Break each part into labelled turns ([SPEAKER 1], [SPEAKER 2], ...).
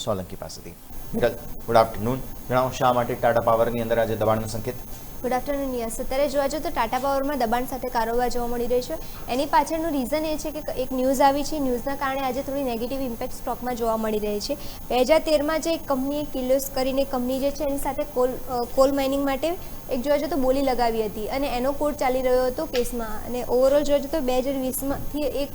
[SPEAKER 1] સોલંકી પાસેથી. Viral, good afternoon. જણાવો શા માટે ટાટા પાવરની અંદર આજે દબાણનો સંકેત?
[SPEAKER 2] Good afternoon yes. અત્યારે જોવા જઈએ તો ટાટા પાવરમાં દબાણ સાથે કારોબાર જોવા મળી રહી છે. એની પાછળનું રીઝન એ છે કે એક ન્યૂઝ આવી છે. ન્યૂઝના કારણે આજે થોડી નેગેટિવ ઇમ્પેક્ટ સ્ટોકમાં જોવા મળી રહી છે. 2013માં જે કંપનીએ કિલોસ કરીને કંપની જે છે એની સાથે કોલ માઇનિંગ માટે એક જોવા જઈએ તો બોલી લગાવી હતી અને એનો કોર્ટ ચાલી રહ્યો હતો કેસમાં. અને ઓવરઓલ જોવા જઈએ તો 2020માંથી એ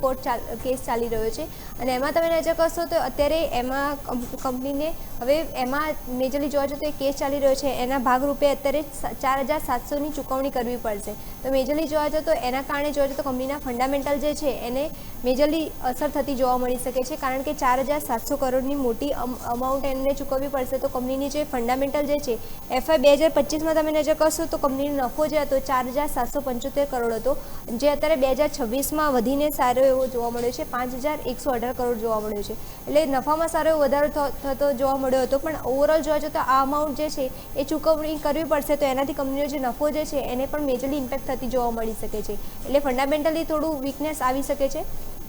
[SPEAKER 2] કેસ ચાલી રહ્યો છે. અને એમાં તમે નજર કરશો તો અત્યારે એમાં કંપનીને હવે એમાં મેજરલી જોવા જઈએ તો એ કેસ ચાલી રહ્યો છે. એના ભાગરૂપે અત્યારે 4700ની ચૂકવણી કરવી પડશે. તો મેજરલી જોવા જઈએ તો એના કારણે જોવા જઈએ તો કંપનીના ફંડામેન્ટલ જે છે એને મેજરલી અસર થતી જોવા મળી શકે છે. કારણ કે 4700 કરોડની મોટી અમાઉન્ટ એમને ચૂકવવી પડશે. તો કંપનીની જે ફંડામેન્ટલ જે છે FY 2025માં તમે નજર કરશો તો કંપનીનો નફો જે હતો 4775 કરોડ હતો, જે અત્યારે 2026માં વધીને સારો એવો જોવા મળ્યો છે, 5118 કરોડ જોવા મળ્યો છે. એટલે નફામાં સારો એવો વધારો થતો જોવા મળ્યો હતો. પણ ઓવરઓલ જોવા જઈએ તો આ અમાઉન્ટ જે છે એ ચૂકવણી કરવી પડશે. તો એનાથી કંપનીનો જે નફો જે છે એને પણ મેજરલી ઇમ્પેક્ટ થતી જોવા મળી શકે છે. એટલે ફંડામેન્ટલી થોડું વીકનેસ આવી શકે છે.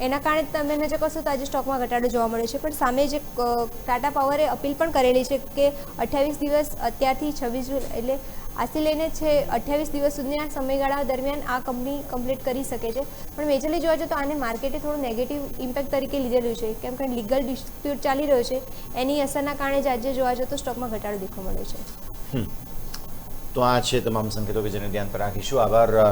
[SPEAKER 2] એના કારણે તમે નજર કરશો તો આજે સ્ટોકમાં ઘટાડો જોવા મળ્યો છે. પણ સામે જે ટાટા પાવરે અપીલ પણ કરેલી છે કે 28 દિવસ અત્યારથી 26 જુલાઈ એટલે આજથી લઈને છે 28 દિવસ સુધીના સમયગાળા દરમિયાન આ કંપની કમ્પ્લીટ કરી શકે છે. પણ મેજરલી જોવા જઈએ તો આને માર્કેટે થોડું નેગેટિવ ઇમ્પેક્ટ તરીકે લીધેલું છે. કેમ કે લીગલ ડિસ્પ્યુટ ચાલી રહ્યો છે, એની અસરના કારણે જ આજે જોવા જઈએ તો સ્ટોકમાં ઘટાડો દેખવા મળ્યો છે.
[SPEAKER 1] તો આ છે તમામ સંકેતો કે જેને ધ્યાન પર રાખીશું. આભાર